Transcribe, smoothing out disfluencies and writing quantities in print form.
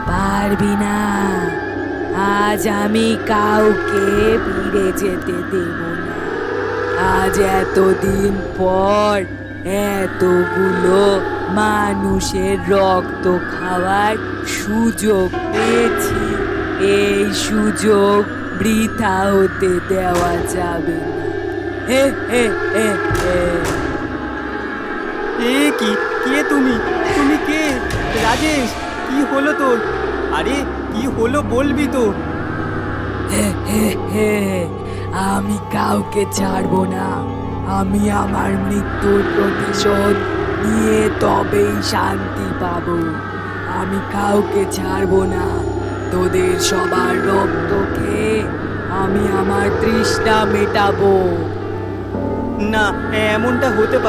পারবি না, আজ আমি কাউকে ফিরে যেতে দেব না। আজ এতদিন পর এতগুলো মানুষের রক্ত খাওয়ার সুযোগ পেয়েছি, এই সুযোগ বৃথা হতে দেওয়া যাবে না। হে হে হে হে। এ কি, কে তুমি? তুমি কে? রাজেশ, কি হলো তোর? আরে কি হলো বলবি তো? হে হে হে, আমি কাউকে ছাড়বো না। আমি আমার মৃত্যুর প্রতিশোধ নিয়ে তবেই শান্তি পাবো। আমি কাউকে ছাড়বো না। তোদের সবার রক্ত খেয়ে আমি আমার তৃষ্ণা মেটাবো। না, এমনটা হতে পারে